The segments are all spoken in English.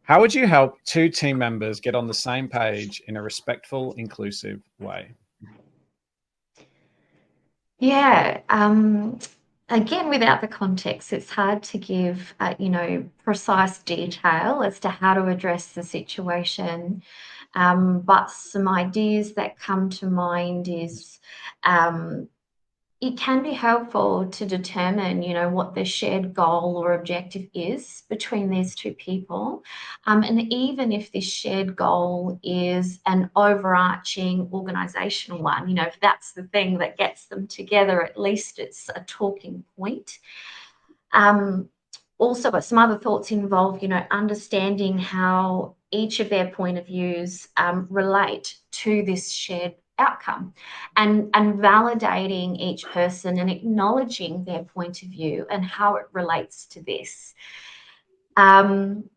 How would you help two team members get on the same page in a respectful, inclusive way? Yeah. Again, without the context, it's hard to give, precise detail as to how to address the situation. But some ideas that come to mind is um, it can be helpful to determine, what the shared goal or objective is between these two people. And even if this shared goal is an overarching organizational one, if that's the thing that gets them together, at least it's a talking point. Um, Also, but some other thoughts involve, understanding how each of their point of views relate to this shared outcome, and validating each person and acknowledging their point of view and how it relates to this. Um,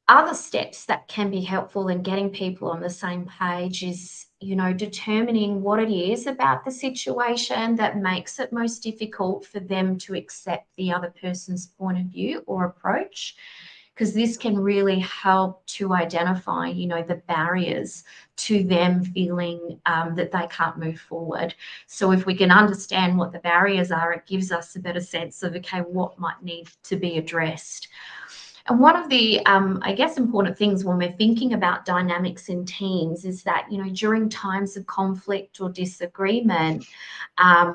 Other steps that can be helpful in getting people on the same page is, determining what it is about the situation that makes it most difficult for them to accept the other person's point of view or approach, because this can really help to identify, the barriers to them feeling that they can't move forward. So if we can understand what the barriers are, it gives us a better sense of, okay, what might need to be addressed. And one of the, I guess, important things when we're thinking about dynamics in teams is that, during times of conflict or disagreement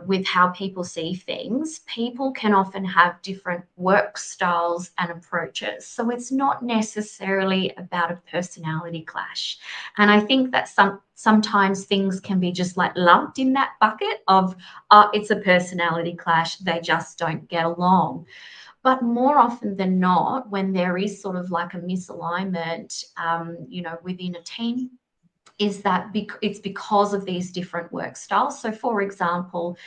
with how people see things, people can often have different work styles and approaches. So it's not necessarily about a personality clash. And I think that sometimes things can be just like lumped in that bucket of, it's a personality clash, they just don't get along. But more often than not, when there is sort of like a misalignment, within a team, is that it's because of these different work styles. So, for example,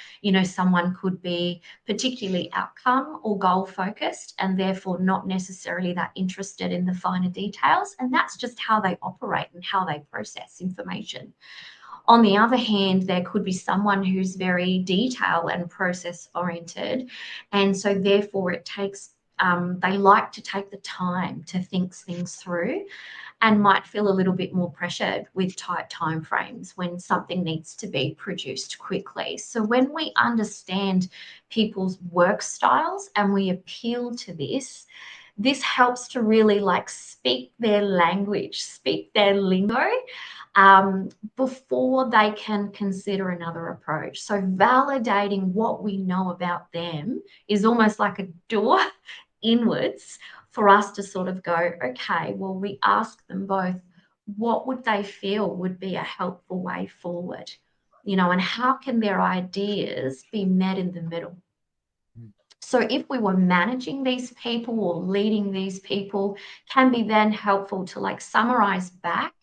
someone could be particularly outcome or goal focused and therefore not necessarily that interested in the finer details. And that's just how they operate and how they process information. On the other hand, there could be someone who's very detail and process oriented. And so therefore they like to take the time to think things through and might feel a little bit more pressured with tight timeframes when something needs to be produced quickly. So when we understand people's work styles and we appeal to this helps to really like speak their language, speak their lingo, before they can consider another approach. So validating what we know about them is almost like a door inwards for us to sort of go, okay, well, we ask them both, what would they feel would be a helpful way forward? And how can their ideas be met in the middle? So if we were managing these people or leading these people, can be then helpful to like summarize back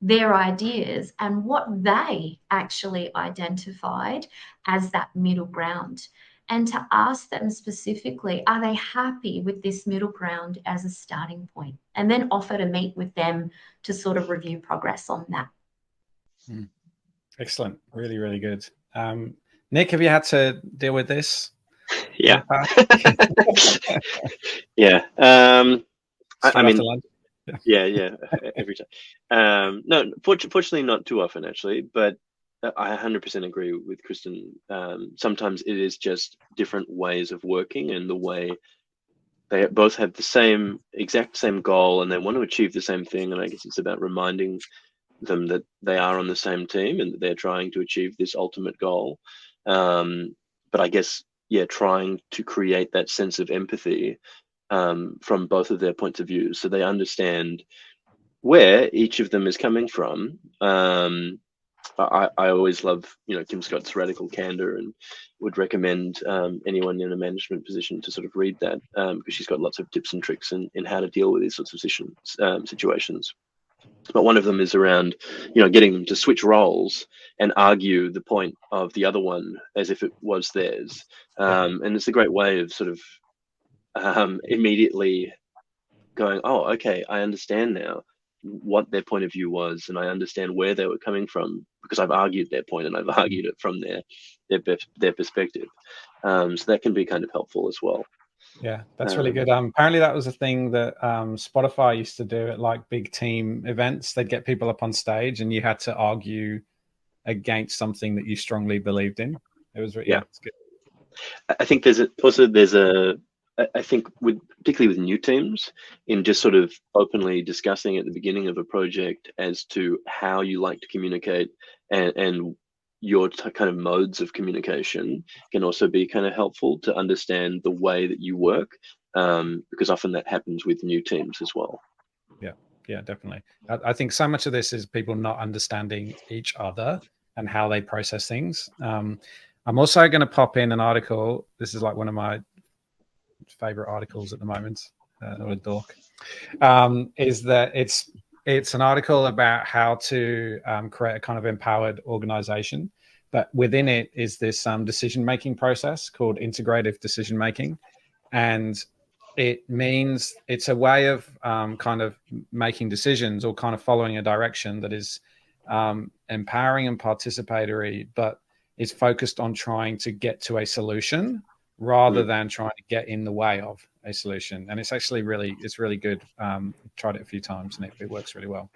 their ideas and what they actually identified as that middle ground. And to ask them specifically, are they happy with this middle ground as a starting point? And then offer to meet with them to sort of review progress on that. Excellent. Really, really good. Nick, have you had to deal with this? Yeah. Yeah. I mean, yeah, every time. No, fortunately not too often actually, but I 100% agree with Khristin. Sometimes it is just different ways of working, and the way they both have the exact same goal and they want to achieve the same thing. And I guess it's about reminding them that they are on the same team and that they're trying to achieve this ultimate goal. But I guess, yeah, trying to create that sense of empathy from both of their points of view, so they understand where each of them is coming from. I always love, Kim Scott's Radical Candor, and would recommend anyone in a management position to sort of read that, because she's got lots of tips and tricks in how to deal with these sorts of situations. But one of them is around, getting them to switch roles and argue the point of the other one as if it was theirs. And it's a great way of sort of immediately going, oh, okay, I understand now what their point of view was, and I understand where they were coming from because I've argued their point and I've argued it from their perspective. So that can be kind of helpful as well. Yeah, that's really good. Apparently that was a thing that Spotify used to do at like big team events. They'd get people up on stage and you had to argue against something that you strongly believed in. It was, it's good. I think I think particularly with new teams, in just sort of openly discussing at the beginning of a project as to how you like to communicate and your kind of modes of communication can also be kind of helpful to understand the way that you work, because often that happens with new teams as well. Yeah, definitely. I think so much of this is people not understanding each other and how they process things. I'm also going to pop in an article. This is like one of my favorite articles at the moment. A dork. Is that it's an article about how to create a kind of empowered organization, but within it is this decision-making process called integrative decision-making. And it means it's a way of kind of making decisions or kind of following a direction that is empowering and participatory, but is focused on trying to get to a solution rather than trying to get in the way of a solution. And it's actually really good. Tried it a few times and it works really well.